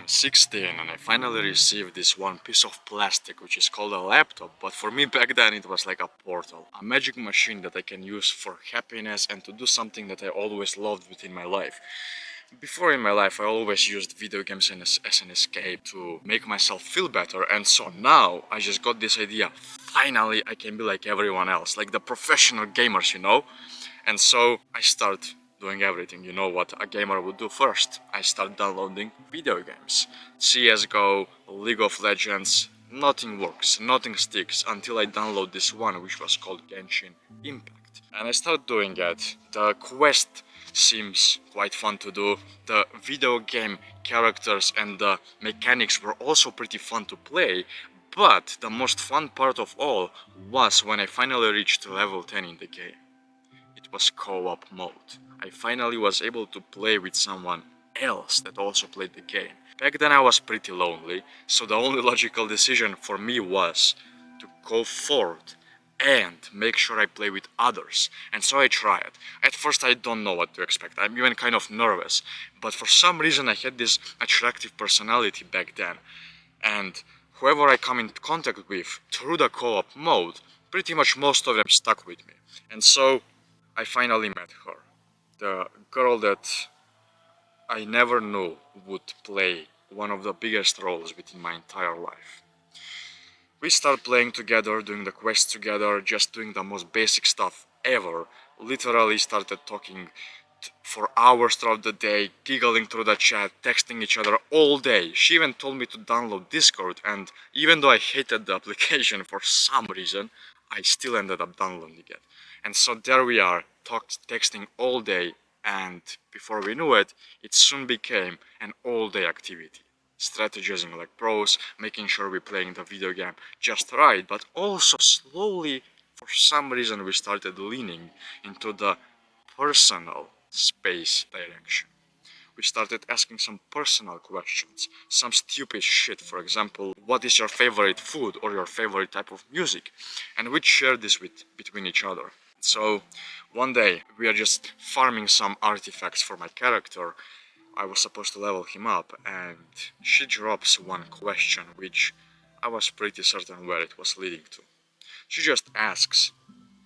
I'm 16 and I finally received this one piece of plastic which is called a laptop, but for me back then it was like a portal, a magic machine that I can use for happiness and to do something that I always loved within my life. Before in my life I always used video games as an escape to make myself feel better, and so now I just got this idea, finally I can be like everyone else, like the professional gamers, you know? And so I start doing everything. You know what a gamer would do first? I start downloading video games. CSGO, League of Legends, nothing works, nothing sticks until I download this one which was called Genshin Impact. And I start doing it. The quest seems quite fun to do. The video game characters and the mechanics were also pretty fun to play. But the most fun part of all was when I finally reached level 10 in the game. It was co-op mode. I finally was able to play with someone else that also played the game. Back then I was pretty lonely, so the only logical decision for me was to go forward and make sure I play with others. And so I tried. At first I don't know what to expect. I'm even kind of nervous, but for some reason I had this attractive personality back then. And whoever I come in contact with through the co-op mode, pretty much most of them stuck with me. And so I finally met her. The girl that I never knew would play one of the biggest roles within my entire life. We started playing together, doing the quests together, just doing the most basic stuff ever. Literally started talking for hours throughout the day, giggling through the chat, texting each other all day. She even told me to download Discord, and even though I hated the application for some reason, I still ended up downloading it. And so there we are, texting all day, and before we knew it, it soon became an all-day activity. Strategizing like pros, making sure we're playing the video game just right, but also slowly, for some reason, we started leaning into the personal space direction. We started asking some personal questions, some stupid shit, for example, what is your favorite food or your favorite type of music? And we'd share this between each other. So one day we are just farming some artifacts for my character. I was supposed to level him up, and she drops one question which I was pretty certain where it was leading to. She just asks,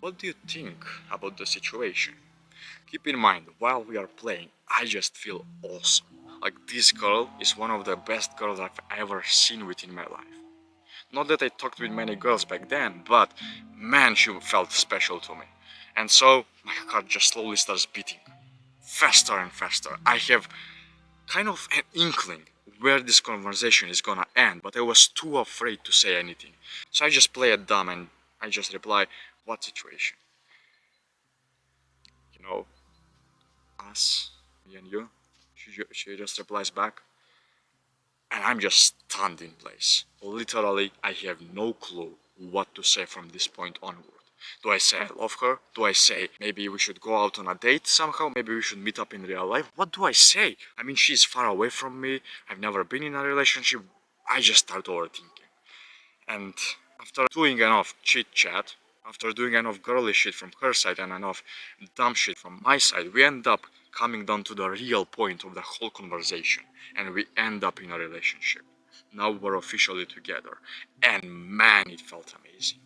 what do you think about the situation? Keep in mind, while we are playing, I just feel awesome. Like, this girl is one of the best girls I've ever seen within my life. Not that I talked with many girls back then, but man, she felt special to me. And so, my heart just slowly starts beating. Faster and faster. I have kind of an inkling where this conversation is gonna end, but I was too afraid to say anything. So I just play it dumb and I just reply, what situation? You know, us, me and you. She just replies back, and I'm just stunned in place. Literally, I have no clue what to say from this point onward. Do I say I love her? Do I say maybe we should go out on a date somehow? Maybe we should meet up in real life? What do I say? I mean, she's far away from me. I've never been in a relationship. I just start overthinking. And after doing enough chit chat, after doing enough girly shit from her side and enough dumb shit from my side, we end up coming down to the real point of the whole conversation, and we end up in a relationship. Now we're officially together, and man, it felt amazing.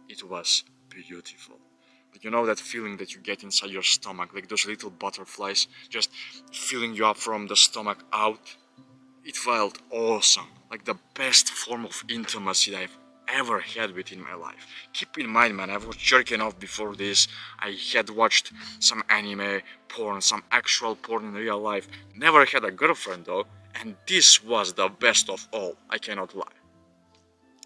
It was beautiful. You know that feeling that you get inside your stomach, like those little butterflies just filling you up from the stomach out? It felt awesome, like the best form of intimacy I've ever had within my life. Keep in mind, man, I was jerking off before this. I had watched some anime, porn, some actual porn in real life. Never had a girlfriend though, and this was the best of all, I cannot lie.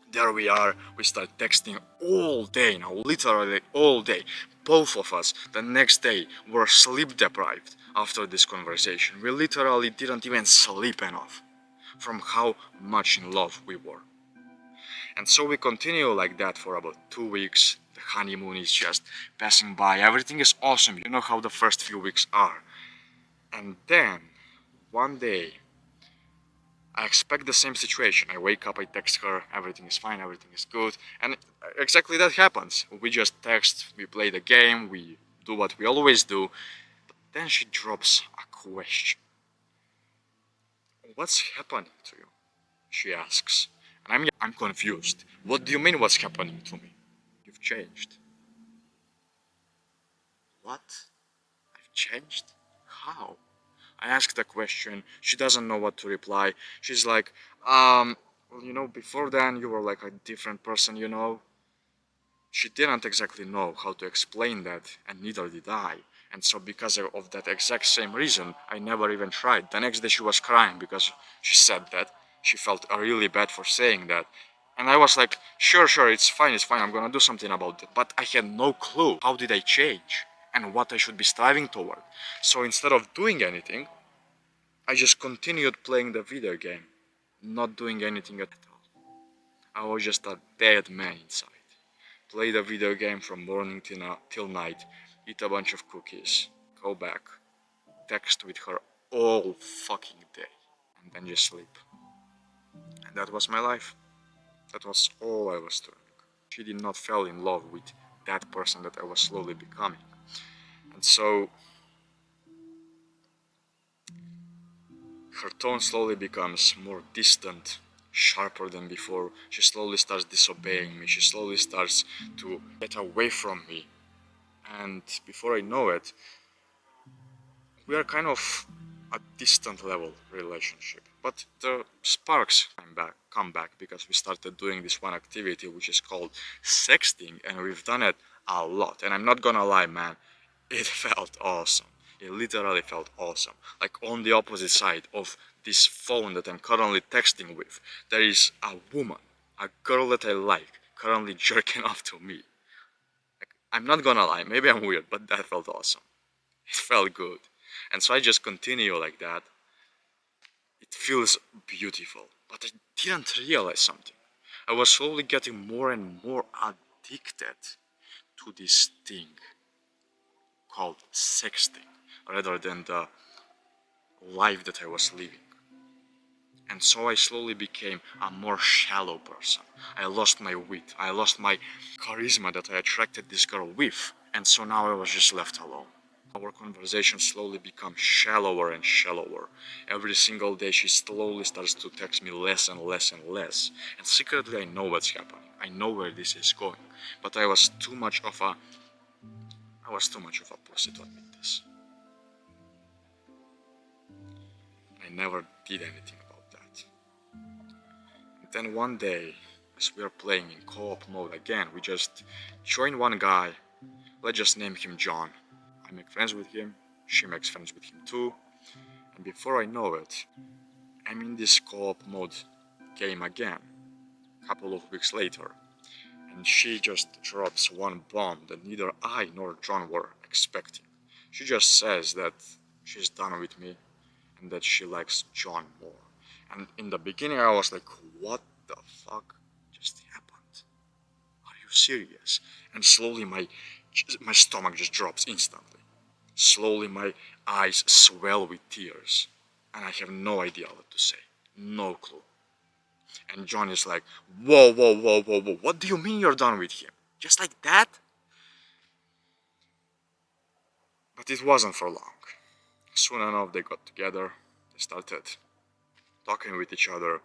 There we are, we start texting all day now, literally all day. Both of us, the next day, were sleep deprived after this conversation. We literally didn't even sleep enough from how much in love we were. And so we continue like that for about 2 weeks. The honeymoon is just passing by. Everything is awesome. You know how the first few weeks are. And then, one day, I expect the same situation. I wake up, I text her, everything is fine, everything is good. And exactly that happens. We just text, we play the game, we do what we always do. But then she drops a question. "What's happening to you?" she asks. And I'm confused. "What do you mean what's happening to me?" "You've changed." "What? I've changed? How?" I ask the question. She doesn't know what to reply. She's like, well, before then you were like a different person. She didn't exactly know how to explain that, and neither did I. And so, because of that exact same reason, I never even tried. The next day, she was crying because she said that she felt really bad for saying that. And I was like, sure, sure, it's fine, I'm gonna do something about it. But I had no clue how did I change and what I should be striving toward. So instead of doing anything, I just continued playing the video game, not doing anything at all. I was just a dead man inside. Play the video game from morning till night, eat a bunch of cookies, go back, text with her all fucking day, and then just sleep. And that was my life. That was all I was doing. She did not fall in love with that person that I was slowly becoming. And so her tone slowly becomes more distant, sharper than before. She slowly starts disobeying me. She slowly starts to get away from me. And before I know it, we are kind of a distant level relationship. But the sparks come back because we started doing this one activity which is called sexting, and we've done it a lot. And I'm not gonna lie, man, it felt awesome. It literally felt awesome. Like on the opposite side of this phone that I'm currently texting with, there is a woman, a girl that I like, currently jerking off to me. Like, I'm not gonna lie, maybe I'm weird, but that felt awesome. It felt good. And so I just continue like that. It feels beautiful. But I didn't realize something. I was slowly getting more and more addicted to this thing called sexting rather than the life that I was living. And so I slowly became a more shallow person. I lost my wit, I lost my charisma that I attracted this girl with, and so now I was just left alone. Our conversation slowly becomes shallower and shallower. Every single day she slowly starts to text me less and less and less. And secretly I know what's happening. I know where this is going. But I was too much of a pussy to admit this. I never did anything about that. And then one day, as we are playing in co-op mode again, we just join one guy. Let's just name him John. I make friends with him, she makes friends with him too, and before I know it, I'm in this co-op mode game again, a couple of weeks later, and she just drops one bomb that neither I nor John were expecting. She just says that she's done with me and that she likes John more. And in the beginning I was like, what the fuck just happened? Are you serious? And slowly my stomach just drops instantly. Slowly my eyes swell with tears, and I have no idea what to say. No clue. And John is like, whoa, whoa, whoa, whoa, whoa, what do you mean you're done with him? Just like that? But it wasn't for long. Soon enough, they got together, they started talking with each other,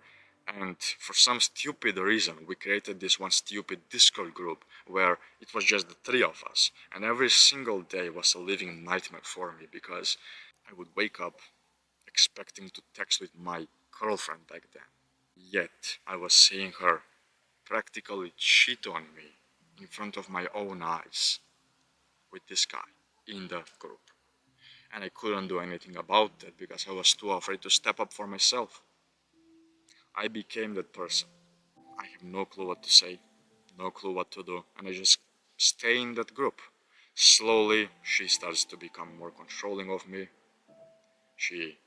and for some stupid reason, we created this one stupid Discord group where it was just the three of us, and every single day was a living nightmare for me because I would wake up expecting to text with my girlfriend back then. Yet I was seeing her practically cheat on me in front of my own eyes with this guy in the group. And I couldn't do anything about that because I was too afraid to step up for myself. I became that person. I have no clue what to say, no clue what to do, and I just stay in that group. Slowly, she starts to become more controlling of me. She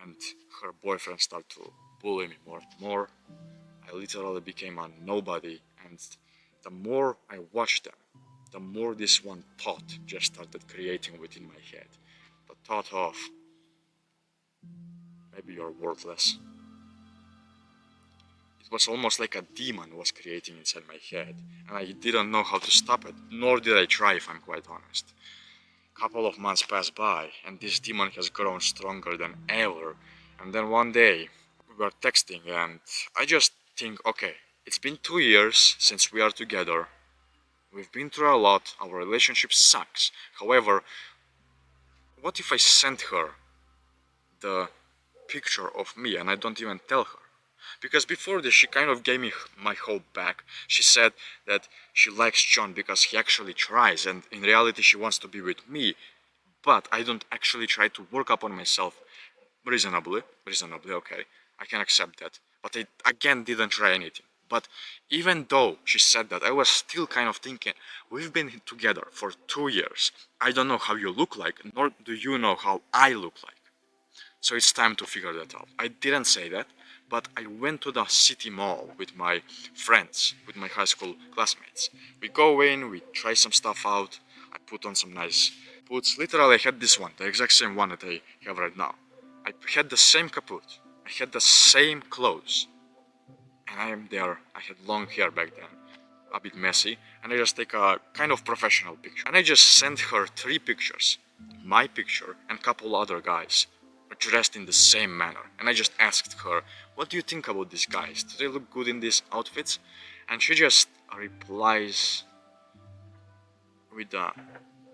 and her boyfriend start to bully me more and more. I literally became a nobody, and the more I watched them, the more this one thought just started creating within my head. The thought of, maybe you're worthless. It was almost like a demon was creating inside my head, and I didn't know how to stop it, nor did I try if I'm quite honest. Couple of months passed by, and this demon has grown stronger than ever, and then one day, we were texting, and I just think, okay, it's been 2 years since we are together. We've been through a lot. Our relationship sucks. However, what if I sent her the picture of me and I don't even tell her? Because before this, she kind of gave me my hope back. She said that she likes John because he actually tries, and in reality, she wants to be with me. But I don't actually try to work upon myself reasonably, okay. I can accept that. But I again didn't try anything. But even though she said that, I was still kind of thinking, we've been together for 2 years. I don't know how you look like, nor do you know how I look like. So it's time to figure that out. I didn't say that, but I went to the city mall with my friends, with my high school classmates. We go in, we try some stuff out. I put on some nice boots. Literally, I had this one, the exact same one that I have right now. I had the same kaput. I had the same clothes. And I am there. I had long hair back then, a bit messy, and I just take a kind of professional picture. And I just sent her 3 pictures, my picture and couple other guys, dressed in the same manner. And I just asked her, what do you think about these guys? Do they look good in these outfits? And she just replies with the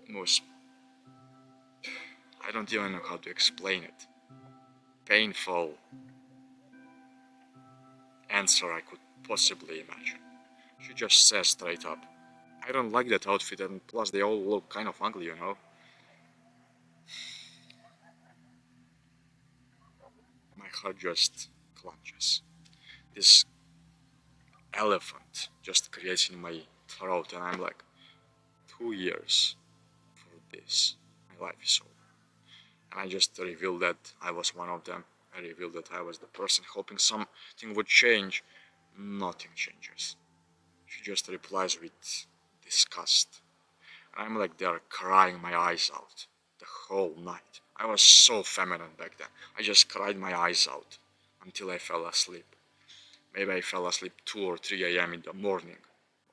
most, I don't even know how to explain it, painful answer I could possibly imagine. She just says straight up, I don't like that outfit, and plus they all look kind of ugly, you know? My heart just clenches. This elephant just creates in my throat, and I'm like, 2 years for this. My life is over. And I just revealed that I was one of them. I revealed that I was the person hoping something would change. Nothing changes. She just replies with disgust. And I'm like there crying my eyes out the whole night. I was so feminine back then. I just cried my eyes out until I fell asleep. Maybe I fell asleep 2 or 3 a.m. in the morning.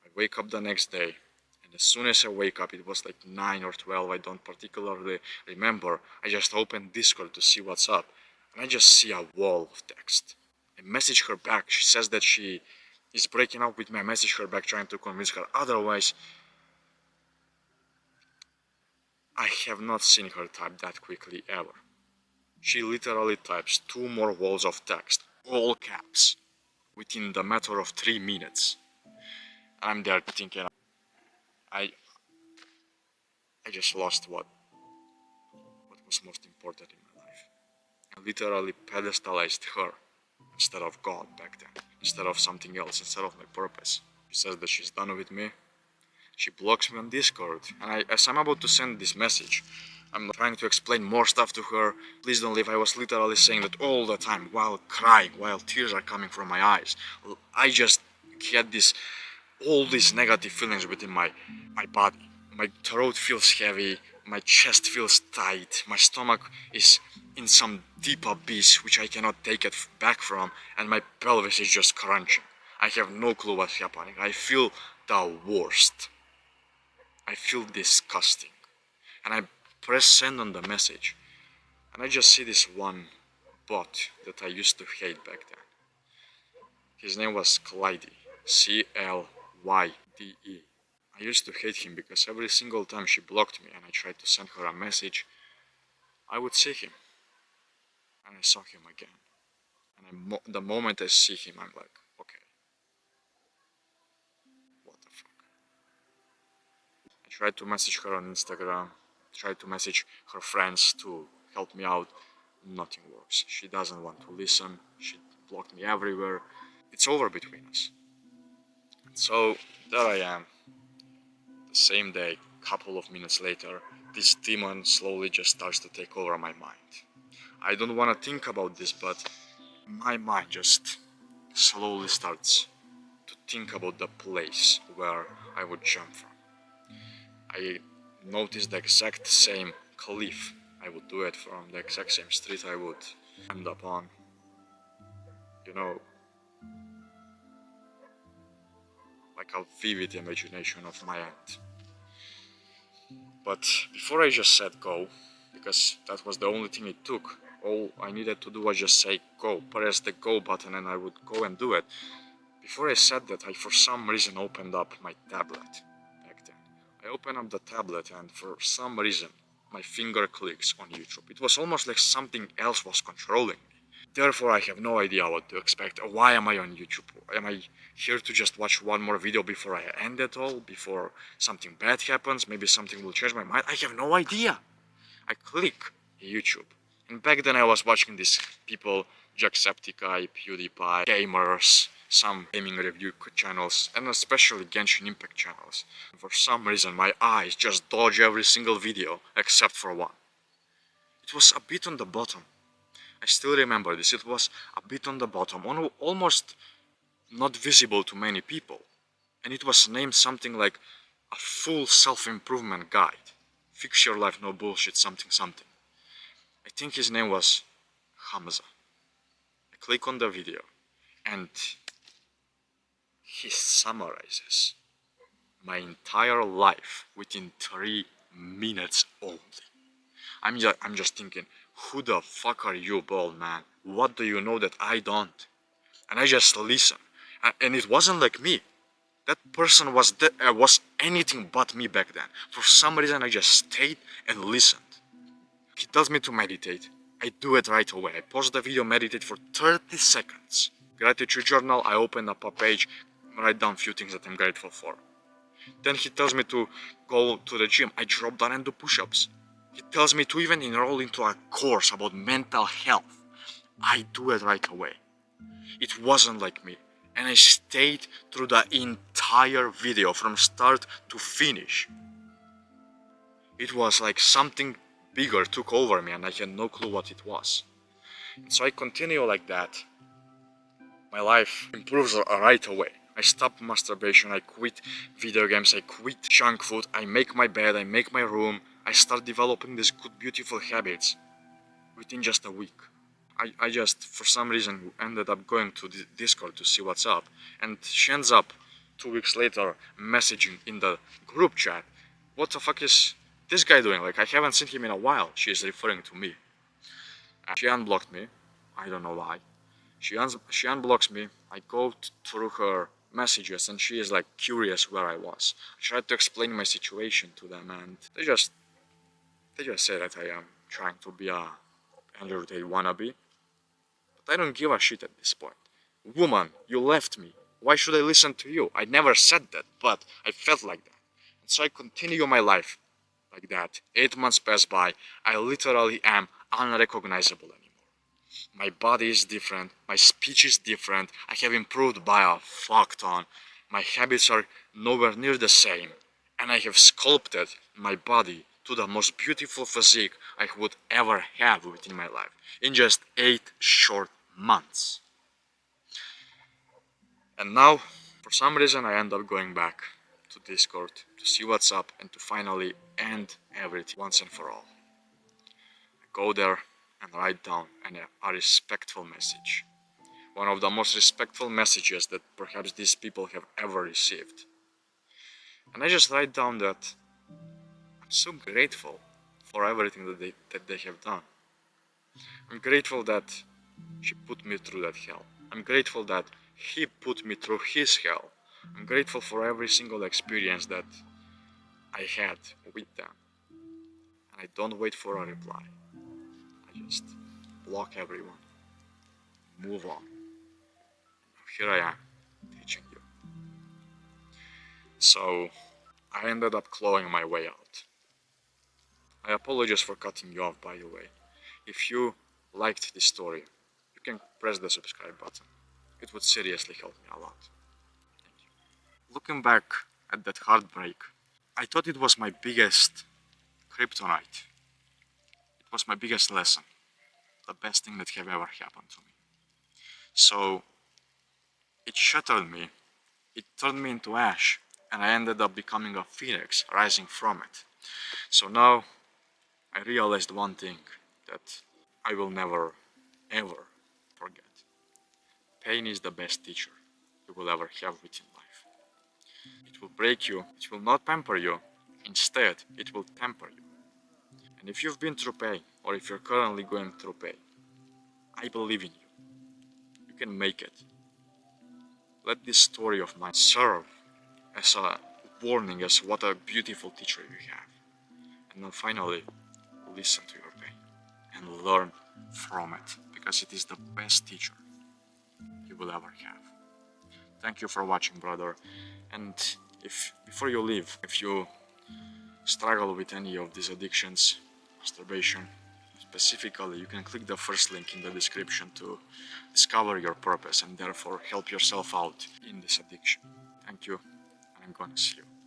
I wake up the next day, and as soon as I wake up, it was like 9 or 12, I don't particularly remember. I just opened Discord to see what's up, and I just see a wall of text. I message her back. She says that she is breaking up with me. I message her back trying to convince her otherwise. I have not seen her type that quickly ever. She literally types 2 more walls of text, all caps, within the matter of 3 minutes. I'm there thinking, I, I just lost what was most important in my life. I literally pedestalized her instead of God back then, instead of something else, instead of my purpose. She says that she's done with me. She blocks me on Discord, and as I'm about to send this message, I'm trying to explain more stuff to her. Please don't leave. I was literally saying that all the time while crying, while tears are coming from my eyes. I just had all these negative feelings within my body. My throat feels heavy, my chest feels tight, my stomach is in some deep abyss which I cannot take it back from, and my pelvis is just crunching. I have no clue what's happening. I feel the worst. I feel disgusting. And I press send on the message, and I just see this one bot that I used to hate back then. His name was Clyde. Clyde. I used to hate him because every single time she blocked me and I tried to send her a message, I would see him. And I saw him again. And the moment I see him, I'm like, okay, what the fuck? I tried to message her on Instagram, tried to message her friends to help me out. Nothing works. She doesn't want to listen. She blocked me everywhere. It's over between us. So there I am. The same day, couple of minutes later, this demon slowly just starts to take over my mind. I don't want to think about this, but my mind just slowly starts to think about the place where I would jump from. I noticed the exact same cliff I would do it from, the exact same street I would end up on. You know, like a vivid imagination of my end. But before I just said go, because that was the only thing it took, All I needed to do was just say go, press the go button, and I would go and do it. Before I said that, I for some reason opened up my tablet back then. I opened up the tablet, and for some reason my finger clicks on YouTube. It was almost like something else was controlling me. Therefore, I have no idea what to expect. Why am I on YouTube? Am I here to just watch one more video before I end it all? Before something bad happens? Maybe something will change my mind? I have no idea. I click YouTube. And back then I was watching these people, Jacksepticeye, PewDiePie, gamers, some gaming review channels, and especially Genshin Impact channels. For some reason my eyes just dodge every single video except for one. It was a bit on the bottom. I still remember this. It was a bit on the bottom, almost not visible to many people. And it was named something like a full self-improvement guide. Fix your life, no bullshit, something something. I think his name was Hamza. I click on the video and he summarizes my entire life within 3 minutes only. I'm just thinking, who the fuck are you, bald man? What do you know that I don't? And I just listen. And it wasn't like me. That person was anything but me back then. For some reason, I just stayed and listened. He tells me to meditate. I do it right away. I pause the video, meditate for 30 seconds. Gratitude journal, I open up a page, write down a few things that I'm grateful for. Then he tells me to go to the gym. I drop down and do push-ups. He tells me to even enroll into a course about mental health. I do it right away. It wasn't like me. And I stayed through the entire video from start to finish. It was like something bigger took over me and I had no clue what it was. And so I continue like that. My life improves right away. I stop masturbation, I quit video games, I quit junk food, I make my bed, I make my room, I start developing these good, beautiful habits within just a week. I just, for some reason, ended up going to the Discord to see what's up. And she ends up 2 weeks later messaging in the group chat, what the fuck is this guy doing? Like, I haven't seen him in a while. She is referring to me. She unblocked me. I don't know why. She unblocks me. I go through her messages and she is like curious where I was. I tried to explain my situation to them and they just say that I am trying to be a Andrew Tate wannabe. But I don't give a shit at this point. Woman, you left me. Why should I listen to you? I never said that, but I felt like that. And so I continue my life like that. 8 months pass by. I literally am unrecognizable anymore. My body is different. My speech is different. I have improved by a fuck ton. My habits are nowhere near the same. And I have sculpted my body to the most beautiful physique I would ever have within my life in just 8 short months. And now, for some reason, I end up going back to Discord to see what's up and to finally end everything once and for all. I go there and write down a respectful message. One of the most respectful messages that perhaps these people have ever received. And I just write down that I'm so grateful for everything that they have done. I'm grateful that she put me through that hell. I'm grateful that he put me through his hell. I'm grateful for every single experience that I had with them. And I don't wait for a reply. I just block everyone, move on. Here I am, teaching you. So, I ended up clawing my way out. I apologize for cutting you off, by the way. If you liked this story, you can press the subscribe button. It would seriously help me a lot. Thank you. Looking back at that heartbreak, I thought it was my biggest kryptonite. It was my biggest lesson. The best thing that have ever happened to me. So, it shattered me. It turned me into ash. And I ended up becoming a phoenix, rising from it. So now, I realized one thing that I will never, ever forget. Pain is the best teacher you will ever have within life. It will break you, it will not pamper you, instead, it will temper you. And if you've been through pain, or if you're currently going through pain, I believe in you. You can make it. Let this story of mine serve as a warning as what a beautiful teacher you have. And then finally, listen to your pain and learn from it, because it is the best teacher you will ever have. Thank you for watching, brother. And if before you leave, if you struggle with any of these addictions, masturbation specifically, you can click the first link in the description to discover your purpose and therefore help yourself out in this addiction. Thank you, and I'm gonna see you.